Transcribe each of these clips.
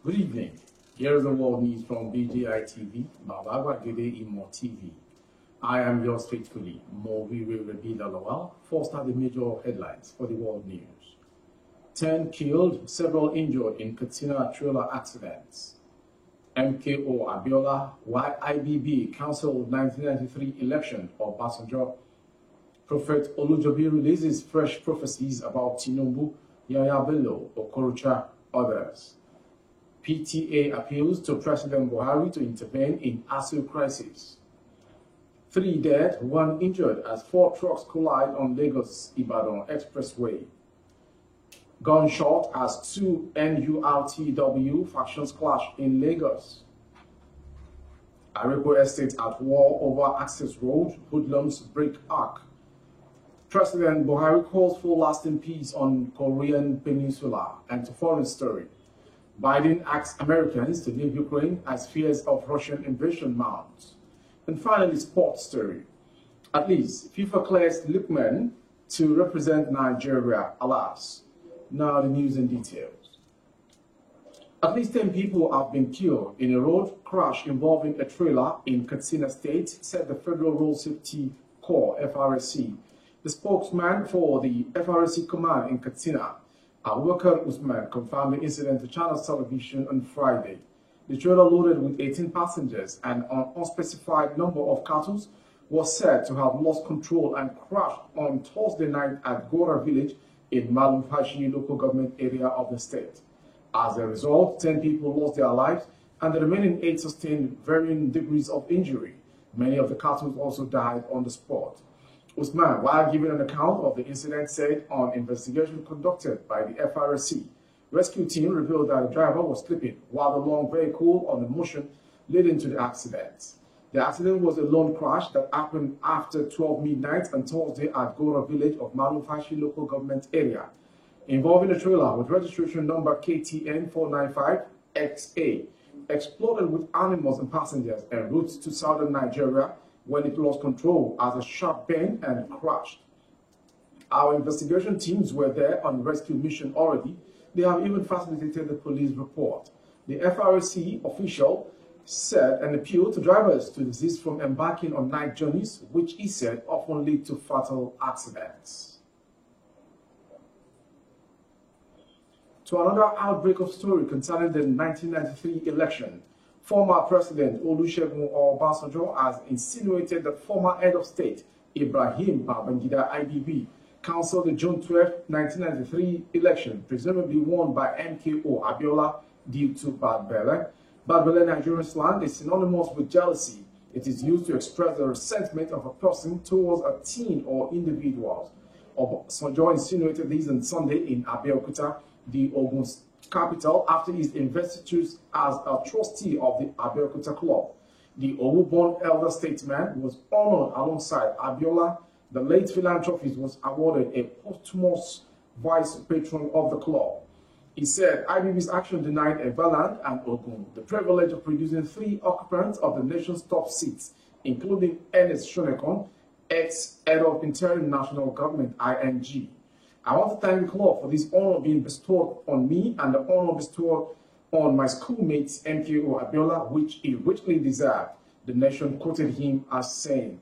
Good evening. Here is the world news from BGI TV, Baba Gede Imo TV. I am yours faithfully, Moviwe Rebila Lawal. First are the major headlines for the world news. 10 killed, several injured in Katsina trailer accidents. MKO Abiola, why IBB cancelled 1993 election of Obasanjo. Prophet Olujobi releases fresh prophecies about Tinubu, Yahya Bello, Okorocha, others. PTA appeals to President Buhari to intervene in ASU crisis. 3 dead, 1 injured as 4 trucks collide on Lagos-Ibadan Expressway. Gunshot as 2 NURTW factions clash in Lagos. Areko Estate at war over access road, hoodlums break arc. President Buhari calls for lasting peace on Korean Peninsula. And to foreign story, Biden asks Americans to leave Ukraine as fears of Russian invasion mounts. And finally, sports story. At least FIFA clears Lookman to represent Nigeria, alas. Now the news in details. At least 10 people have been killed in a road crash involving a trailer in Katsina State, said the Federal Road Safety Corps, FRSC. The spokesman for the FRSC command in Katsina, Abubakar Usman, confirmed the incident to Channels Television on Friday. The trailer loaded with 18 passengers and an unspecified number of cattle was said to have lost control and crashed on Thursday night at Gora village in Malumfashi local government area of the state. As a result, 10 people lost their lives and the remaining 8 sustained varying degrees of injury. Many of the cattle also died on the spot. Usman, while giving an account of the incident, said on investigation conducted by the FRSC, rescue team revealed that the driver was sleeping while the long vehicle on the motion leading to the accident. The accident was a lone crash that happened after 12 midnight on Thursday at Gora village of Malumfashi local government area, involving a trailer with registration number KTN 495XA, exploded with animals and passengers en route to southern Nigeria when it lost control as a sharp bend and crashed. Our investigation teams were there on rescue mission already. They have even facilitated the police report. The FRSC official said an appeal to drivers to desist from embarking on night journeys, which he said often lead to fatal accidents. To another outbreak of story concerning the 1993 election, former President Olusegun Obasanjo has insinuated that former head of state Ibrahim Babangida IBB cancelled the June 12, 1993 election, presumably won by MKO Abiola due to bad belly. Bad belly Nigerian slang is synonymous with jealousy. It is used to express the resentment of a person towards a team or individuals. Obasanjo insinuated this on Sunday in Abeokuta, the Ogun capital, after his investiture as a trustee of the Abeokuta Club. The Owu-born elder statesman was honored alongside Abiola. The late philanthropist was awarded a posthumous vice patron of the club. He said IBB's action denied Ebaland and Ogun the privilege of producing 3 occupants of the nation's top seats, including Ernest Shonekon, ex-head of Interim National Government, ING. I want to thank the club for this honor being bestowed on me and the honor bestowed on my schoolmates MKO Abiola, which he richly deserved, the nation quoted him as saying.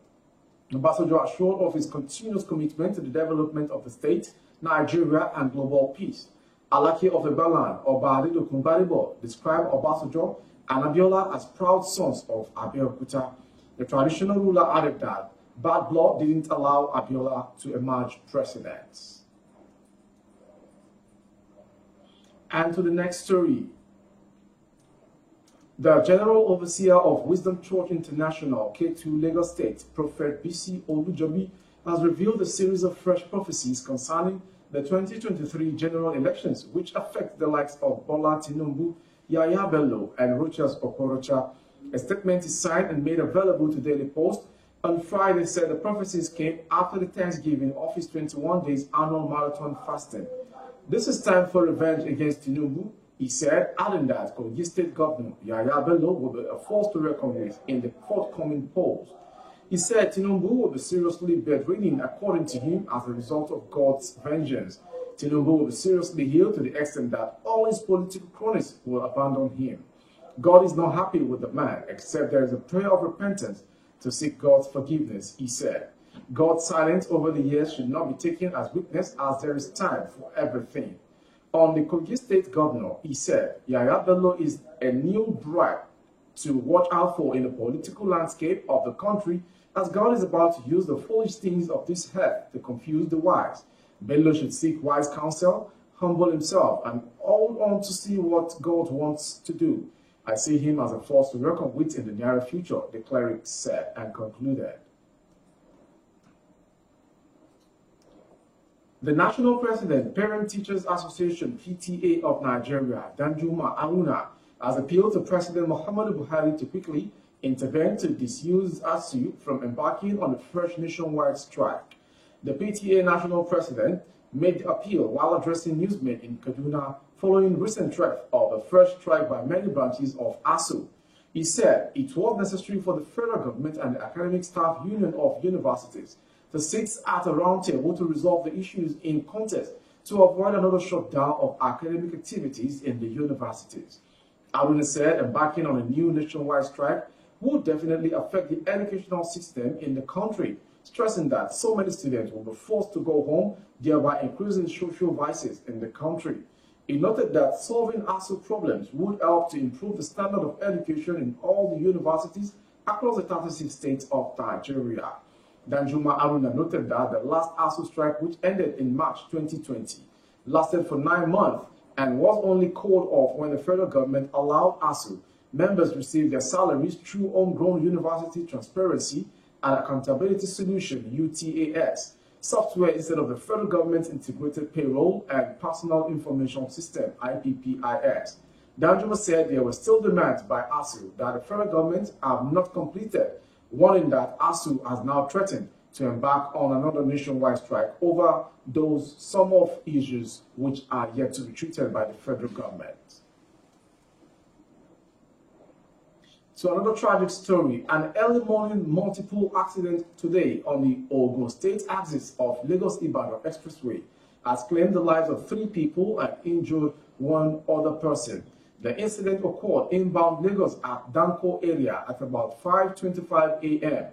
Obasanjo assured of his continuous commitment to the development of the state, Nigeria, and global peace. Alake of Ebaland, Oba Adedokunbo Gbadebo, described Obasanjo and Abiola as proud sons of Abeokuta. The traditional ruler added that bad blood didn't allow Abiola to emerge president. And to the next story. The General Overseer of Wisdom Church International, K2 Lagos State, Prophet B.C. Olujobi, has revealed a series of fresh prophecies concerning the 2023 general elections, which affect the likes of Bola Tinubu, Yahya Bello, and Rochas Okorocha. A statement is signed and made available to Daily Post on Friday, said the prophecies came after the Thanksgiving of his 21 days annual marathon fasting. This is time for revenge against Tinubu, he said, adding that Kogi State Governor Yahya Bello will be a force to reckon with in the forthcoming polls. He said Tinubu will be seriously bedridden, according to him, as a result of God's vengeance. Tinubu will be seriously healed to the extent that all his political cronies will abandon him. God is not happy with the man, except there is a prayer of repentance to seek God's forgiveness, he said. God's silence over the years should not be taken as weakness, as there is time for everything. On the Kogi State governor, he said, Yahaya Bello is a new bribe to watch out for in the political landscape of the country, as God is about to use the foolish things of this earth to confuse the wise. Bello should seek wise counsel, humble himself, and hold on to see what God wants to do. I see him as a force to reckon with in the near future, the cleric said and concluded. The National President, Parent Teachers Association, PTA of Nigeria, Danjuma Auna, has appealed to President Muhammadu Buhari to quickly intervene to dissuade ASUU from embarking on a fresh nationwide strike. The PTA National President made the appeal while addressing newsmen in Kaduna following recent threat of a fresh strike by many branches of ASUU. He said it was necessary for the federal government and the Academic Staff Union of Universities to sit at a roundtable to resolve the issues in contest to avoid another shutdown of academic activities in the universities. Aruna said embarking on a new nationwide strike would definitely affect the educational system in the country, stressing that so many students will be forced to go home, thereby increasing social vices in the country. He noted that solving ASUU problems would help to improve the standard of education in all the universities across the 36 states of Nigeria. Danjuma Aruna noted that the last ASUU strike, which ended in March 2020, lasted for 9 months and was only called off when the federal government allowed ASUU members receive their salaries through homegrown University Transparency and Accountability Solution, UTAS, software instead of the federal government's Integrated Payroll and Personal Information System, IPPIS. Danjuma said there were still demands by ASUU that the federal government have not completed, warning that ASUU has now threatened to embark on another nationwide strike over those some of issues which are yet to be treated by the federal government. So another tragic story, an early morning multiple accident today on the Ogun State axis of Lagos-Ibadan Expressway has claimed the lives of 3 people and injured 1 other person. The incident occurred inbound Lagos at Danko area at about 5:25 a.m.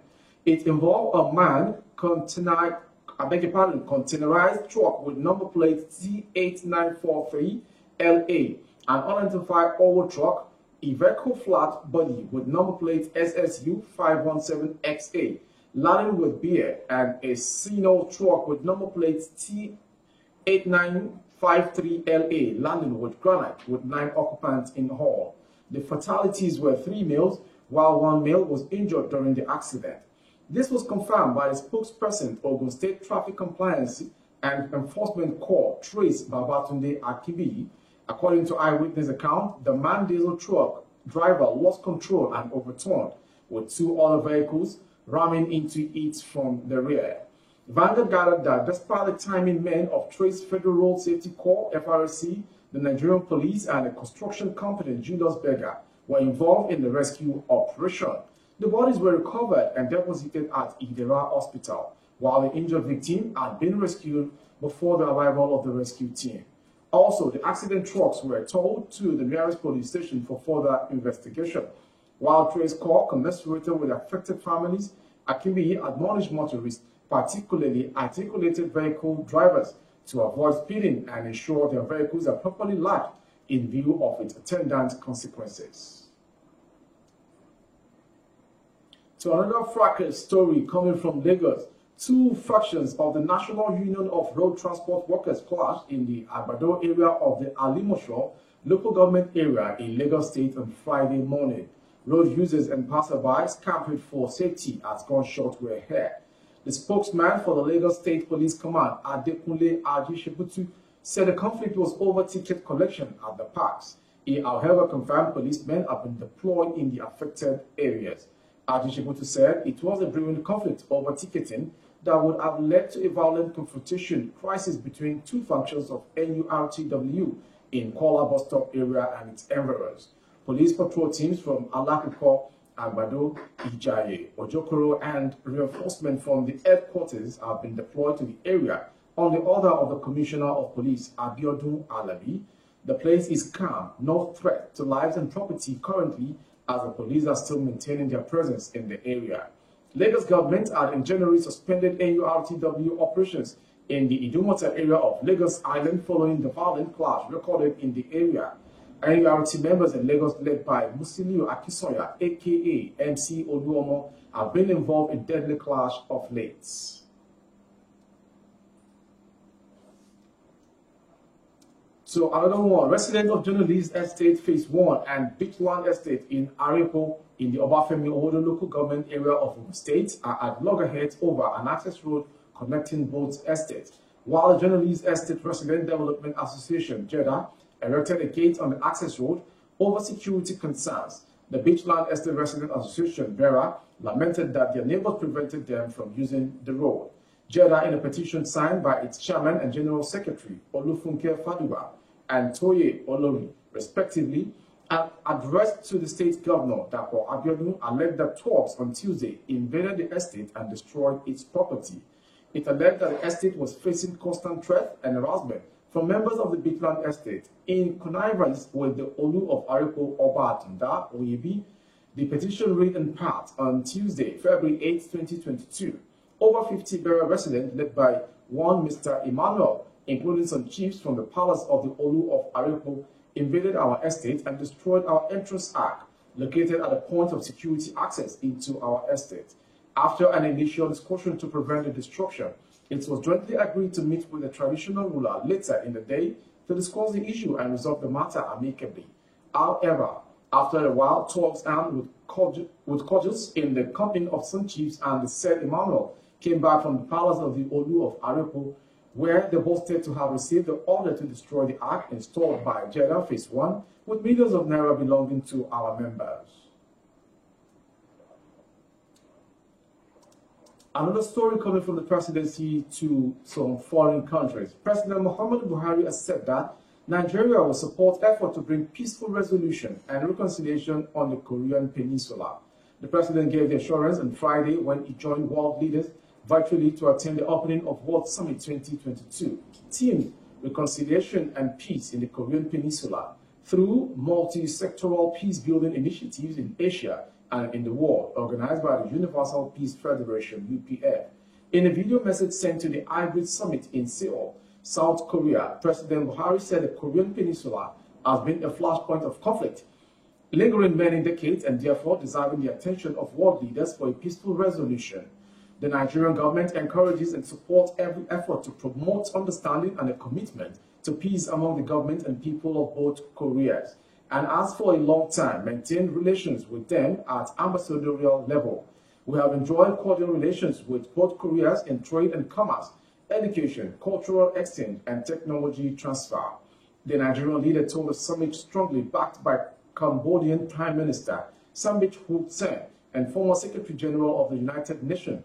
It involved a man containerized truck with number plate T8943LA, an unidentified Owo truck, Iveco flat body with number plate SSU 517XA, laden with beer, and a Sino truck with number plate T8953LA, laden with granite, with 9 occupants in all. The fatalities were 3 males, while 1 male was injured during the accident. This was confirmed by the spokesperson, Ogun State Traffic Compliance and Enforcement Corps, Trace Babatunde Akibi. According to eyewitness account, the man diesel truck driver lost control and overturned, with 2 other vehicles ramming into it from the rear. Vanguard gathered that despite the timing men of Trace Federal Road Safety Corps, FRSC, the Nigerian police, and the construction company Julius Berger were involved in the rescue operation. The bodies were recovered and deposited at Idera Hospital, while the injured victim had been rescued before the arrival of the rescue team. Also, the accident trucks were towed to the nearest police station for further investigation. While Trace Corps commiserated with affected families, Akimbi admonished motorists, particularly articulated vehicle drivers, to avoid speeding and ensure their vehicles are properly latched in view of its attendant consequences. So another fracas story coming from Lagos. 2 factions of the National Union of Road Transport Workers clashed in the Agbado area of the Alimosho local government area in Lagos State on Friday morning. Road users and passersby camped for safety as gunshots were heard. The spokesman for the Lagos State Police Command, Adekunle Ajishebutu, said the conflict was over ticket collection at the parks. He, however, confirmed policemen have been deployed in the affected areas. Ajishebutu said it was a brewing conflict over ticketing that would have led to a violent confrontation crisis between 2 factions of NURTW in Kola bus stop area and its environs. Police patrol teams from Alakoko, Agbado, Ijaye, Ojokoro, and reinforcement from the headquarters have been deployed to the area On the order of the Commissioner of Police, Abiodun Alabi, the place is calm, no threat to lives and property currently, as the police are still maintaining their presence in the area. Lagos government had in January suspended NURTW operations in the Idumota area of Lagos Island following the violent clash recorded in the area. NURT members in Lagos led by Musiliu Akisoya, aka MC Oluomo, have been involved in deadly clash of late. So another one, residents of Journalist Estate Phase 1 and Beachland Estate in Arepo in the Obafemi Owodo local government area of Ogun State are at loggerheads over an access road connecting both estates. While the Journalist Estate Resident Development Association, JEDA, erected a gate on the access road over security concerns, the Beachland Estate Resident Association, BERA, lamented that their neighbors prevented them from using the road. JEDA, in a petition signed by its chairman and general secretary, Olufunke Faduba, and Toye Olori, respectively, addressed to the state governor, Dapo Abiodun, alleged that thugs on Tuesday invaded the estate and destroyed its property. It alleged that the estate was facing constant threat and harassment from members of the Beachland Estate in connivance with the Olu of Arepo Oba Atunda, Oyebi. The petition read in part on Tuesday, February 8, 2022. Over 50 Bera residents, led by one Mr. Emmanuel, including some chiefs from the palace of the Olu of Arepo, invaded our estate and destroyed our entrance arch, located at a point of security access into our estate. After an initial discussion to prevent the destruction, it was jointly agreed to meet with the traditional ruler later in the day to discuss the issue and resolve the matter amicably. However, after a while, talks armed with cudgels in the company of some chiefs and the said Emmanuel came back from the palace of the Olu of Arepo, where they boasted to have received the order to destroy the ark installed by JEDA Phase 1 with millions of naira belonging to our members. Another story coming from the presidency to some foreign countries. President Muhammadu Buhari has said that Nigeria will support efforts to bring peaceful resolution and reconciliation on the Korean Peninsula. The president gave the assurance on Friday when he joined world leaders virtually to attend the opening of World Summit 2022, themed Reconciliation and Peace in the Korean Peninsula, through multi-sectoral peace-building initiatives in Asia and in the world, organized by the Universal Peace Federation, UPF. In a video message sent to the Hybrid Summit in Seoul, South Korea, President Buhari said the Korean Peninsula has been a flashpoint of conflict, lingering many decades and therefore deserving the attention of world leaders for a peaceful resolution. The Nigerian government encourages and supports every effort to promote understanding and a commitment to peace among the government and people of both Koreas, and has for a long time maintained relations with them at ambassadorial level. We have enjoyed cordial relations with both Koreas in trade and commerce, education, cultural exchange, and technology transfer. The Nigerian leader told the summit, strongly backed by Cambodian Prime Minister Samdech Hun Sen and former Secretary General of the United Nations,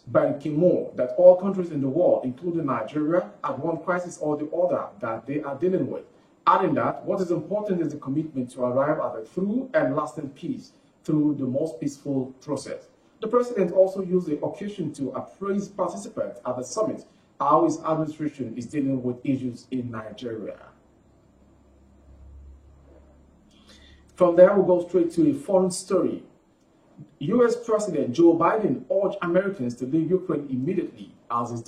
Ban Ki-moon, that all countries in the world, including Nigeria, have one crisis or the other that they are dealing with. Adding that, what is important is the commitment to arrive at a true and lasting peace through the most peaceful process. The president also used the occasion to appraise participants at the summit how his administration is dealing with issues in Nigeria. From there, we'll go straight to a foreign story. U.S. President Joe Biden urged Americans to leave Ukraine immediately, as his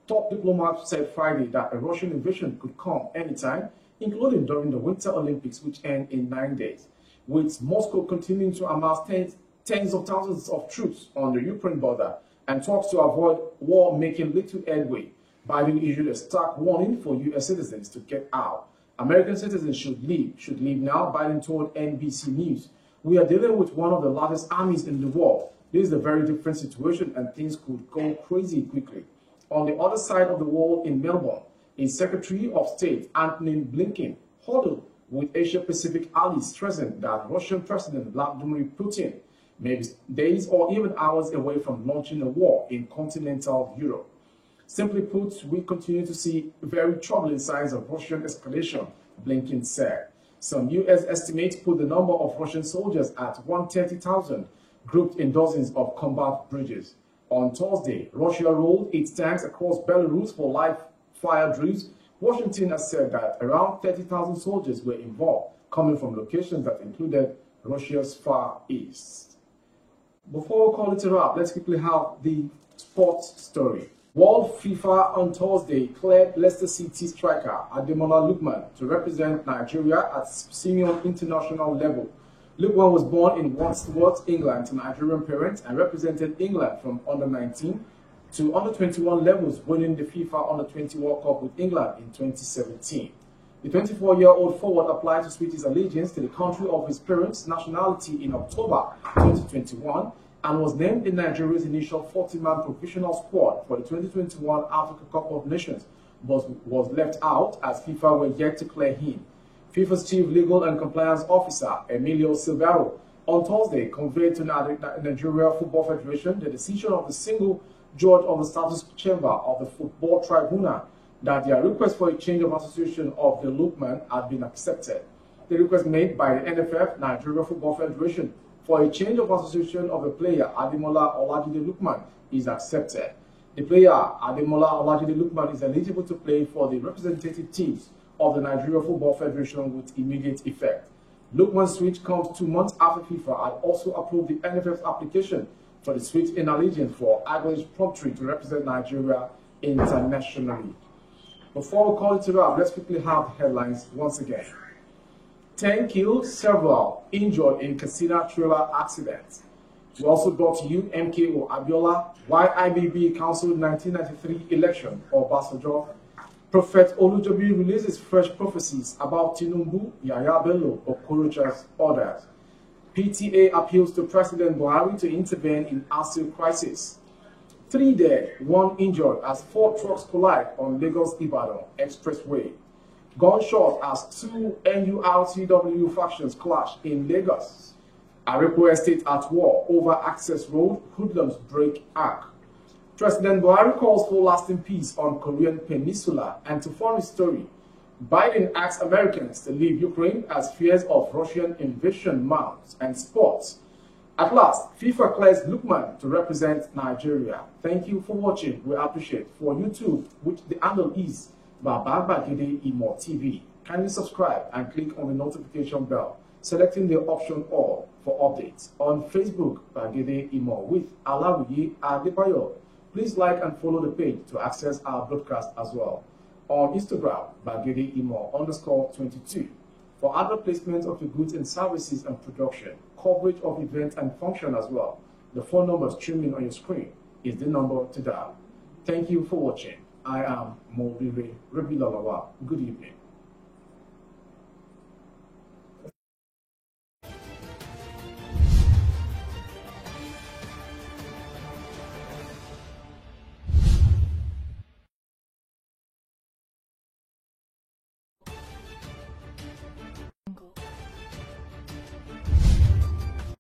top diplomat said Friday that a Russian invasion could come anytime, including during the Winter Olympics, which end in 9 days. With Moscow continuing to amass tens of thousands of troops on the Ukraine border and talks to avoid war making little headway, Biden issued a stark warning for U.S. citizens to get out. American citizens should leave now, Biden told NBC News. We are dealing with one of the largest armies in the world. This is a very different situation and things could go crazy quickly. On the other side of the world in Melbourne, a Secretary of State, Antony Blinken, huddled with Asia-Pacific allies, stressing that Russian President Vladimir Putin may be days or even hours away from launching a war in continental Europe. Simply put, we continue to see very troubling signs of Russian escalation, Blinken said. Some U.S. estimates put the number of Russian soldiers at 130,000, grouped in dozens of combat bridges. On Thursday, Russia rolled its tanks across Belarus for live fire drills. Washington has said that around 30,000 soldiers were involved, coming from locations that included Russia's Far East. Before we call it a wrap, let's quickly have the sports story. World FIFA on Thursday cleared Leicester City striker Ademola Lookman to represent Nigeria at senior international level. Lookman was born in Wandsworth, England, to Nigerian parents and represented England from under-19 to under-21 levels, winning the FIFA Under-20 World Cup with England in 2017. The 24-year-old forward applied to switch his allegiance to the country of his parents' nationality in October 2021 and was named in Nigeria's initial 40-man professional squad for the 2021 Africa Cup of Nations, but was left out as FIFA were yet to clear him. FIFA's Chief Legal and Compliance Officer, Emilio Silvero, on Thursday conveyed to Nigeria Football Federation the decision of the single judge of the status chamber of the Football Tribunal that their request for a change of association of the Lookman had been accepted. The request made by the NFF, Nigeria Football Federation, for a change of association of the player Ademola Olajide Lookman is accepted. The player Ademola Olajide Lookman is eligible to play for the representative teams of the Nigeria Football Federation with immediate effect. Lookman's switch comes 2 months after FIFA had also approved the NFF's application for the switch in allegiance for Aguilar's promptly to represent Nigeria internationally. Before we call it a wrap, let's quickly have the headlines once again. 10 killed, several injured in Katsina trailer accident. We also brought you MKO Abiola, why IBB cancelled 1993 election for Obasanjo. Prophet Olujobi releases fresh prophecies about Tinubu, Yahya Bello, Okorocha's orders. PTA appeals to President Buhari to intervene in ASIL crisis. 3 dead, 1 injured as 4 trucks collide on Lagos-Ibadan Expressway. Gunshot as 2 NURTW factions clash in Lagos. Arepo Estate at war over access road, hoodlums break arc. President Buhari calls for lasting peace on Korean Peninsula. And to foreign story, Biden asks Americans to leave Ukraine as fears of Russian invasion mounts. And sports. At last, FIFA clears Lookman to represent Nigeria. Thank you for watching. We appreciate. For YouTube, which the handle is Baba Gbagede Imo TV. Kindly subscribe and click on the notification bell, selecting the option All for updates. On Facebook, Gbagede Imo with Alawiye Adebayo. Please like and follow the page to access our broadcast as well. On Instagram, Gbagede Imo _22. For other placements of the goods and services and production, coverage of events and function as well, the phone number streaming on your screen is the number to dial. Thank you for watching. I am Morire Rebilalawa. Good evening.